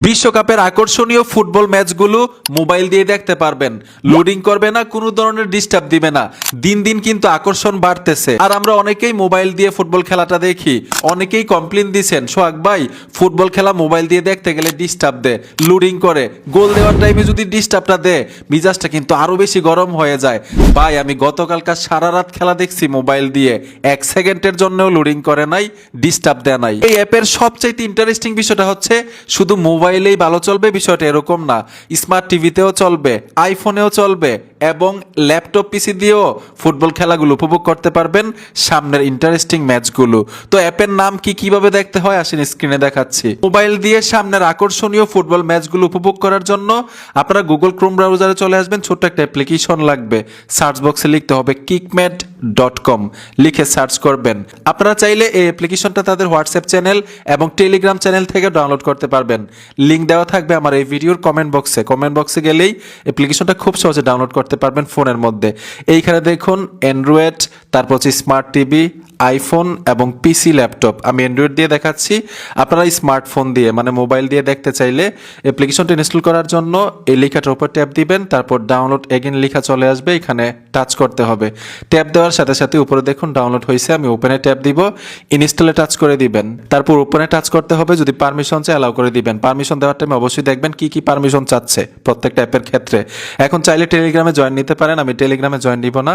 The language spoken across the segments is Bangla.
বিশ্বকাপের আকর্ষণীয় ফুটবল ম্যাচগুলো মোবাইল দিয়ে দেখতে পারবেন। লোডিং করবে না, কোনো ধরনের ডিস্টার্ব দিবে না। দিন দিন কিন্তু আকর্ষণ বাড়তেছে, আর আমরা অনেকেই মোবাইল দিয়ে ফুটবল খেলাটা দেখি। অনেকেই কমপ্লেন দিছেন, সোহাগ ভাই ফুটবল খেলা মোবাইল দিয়ে দেখতে গেলে ডিস্টার্ব দেয়, লোডিং করে, গোল দেওয়ার টাইমে যদি ডিস্টার্বটা দেয় মিজাজটা কিন্তু আরো বেশি গরম হয়ে যায়। ভাই আমি গতকালকার সারা রাত খেলা দেখছি মোবাইল দিয়ে, 1 সেকেন্ডের জন্যও লোডিং করে নাই, ডিস্টার্ব দেয় নাই। এই অ্যাপের সবচেয়ে ইন্টারেস্টিং বিষয়টা হচ্ছে শুধু মোবাইলেই ভালো চলবে বিষয়টা এরকম না, স্মার্ট টিভিতেও চলবে, আইফোনেও চলবে এবং ল্যাপটপ পিসি দিয়েও ফুটবল খেলাগুলো উপভোগ করতে পারবেন, সামনের ইন্টারেস্টিং ম্যাচগুলো। তো অ্যাপের নাম কি, কিভাবে দেখতে হয় আসেন স্ক্রিনে দেখাচ্ছি। মোবাইল দিয়ে সামনের আকর্ষণীয় ফুটবল ম্যাচগুলো উপভোগ করার জন্য আপনারা গুগল ক্রোম ব্রাউজারে চলে আসবেন। ছোট্ট একটা অ্যাপ্লিকেশন লাগবে, সার্চ বক্সে লিখতে হবে kickmat.com, লিখে সার্চ করবেন। আপনারা চাইলে এই অ্যাপ্লিকেশনটা তাদের হোয়াটসঅ্যাপ চ্যানেল এবং টেলিগ্রাম চ্যানেল থেকে ডাউনলোড করতে পারবেন। লিঙ্ক দেওয়া থাকবে আমার এই ভিডিওর কমেন্ট বক্সে গেলেই অ্যাপ্লিকেশনটা খুব সহজে ডাউনলোড করতে পারবেন ফোনের মধ্যে। এইখানে দেখুন অ্যান্ড্রয়েড, তারপর হচ্ছে স্মার্ট টিভি, আইফোন এবং পিসি ল্যাপটপ। আমি অ্যান্ড্রয়েড দিয়ে দেখাচ্ছি, আপনারা স্মার্টফোন দিয়ে মানে মোবাইল দিয়ে দেখতে চাইলে অ্যাপ্লিকেশনটা ইনস্টল করার জন্য এই লেখাটার উপর ট্যাপ দিবেন, তারপর ডাউনলোড এগেন লেখা চলে আসবে, এখানে টাচ করতে হবে। ট্যাপ দেওয়ার সাথে সাথে উপরে দেখুন ডাউনলোড হয়েছে, আমি ওপেনে ট্যাপ দিব, ইনস্টলে টাচ করে দিবেন, তারপর ওপেনে টাচ করতে হবে, যদি পারমিশন চাই অ্যালাউ করে দিবেন। পারমিশন দেওয়ার টাইমে অবশ্যই দেখবেন কি কি পারমিশন চাচ্ছে প্রত্যেকটা অ্যাপের ক্ষেত্রে। এখন চাইলে টেলিগ্রামে জয়েন নিতে পারেন, আমি টেলিগ্রামে জয়েন নিব না।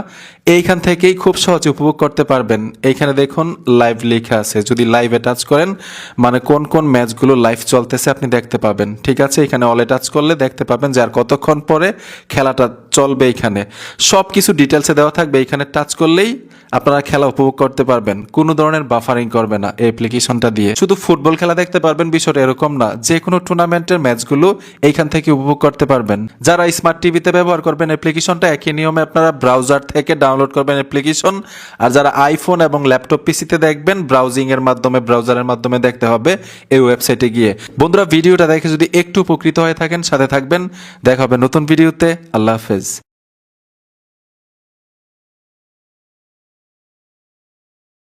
এইখান থেকেই খুব সহজে উপভোগ করতে পারবেন। এইখানে দেখুন লাইভ লেখা আছে, যদি লাইভে টাচ করেন মানে কোন কোন ম্যাচগুলো লাইভ চলতেছে আপনি দেখতে পাবেন। ঠিক আছে, এখানে অলে টাচ করলে দেখতে পাবেন যে আর কতক্ষণ পরে খেলাটা চলবে। এখানে সব কিছু ডিটেলসে দেওয়া থাকবে, এখানে টাচ করলেই আপনারা খেলা উপভোগ করতে পারবেন। কোনো ধরনের বাফারিং করবে না এই অ্যাপ্লিকেশনটা দিয়ে। শুধু ফুটবল খেলা দেখতে পারবেন বিষয়টা এরকম না, যে কোনো টুর্নামেন্টের ম্যাচগুলো এইখান থেকে উপভোগ করতে পারবেন। যারা স্মার্ট টিভিতে ব্যবহার করবেন অ্যাপ্লিকেশনটা একই নিয়মে আপনারা ব্রাউজার থেকে ডাউনলোড করবেন অ্যাপ্লিকেশন, আর যারা আইফোন এবং ল্যাপটপ পিসিতে দেখবেন ব্রাউজিং এর মাধ্যমে, ব্রাউজারের মাধ্যমে দেখতে হবে এই ওয়েবসাইটে গিয়ে। বন্ধুরা ভিডিওটা দেখে যদি একটু উপকৃত হয়ে থাকেন সাথে থাকবেন, দেখা হবে নতুন ভিডিওতে। আল্লাহ হাফেজ।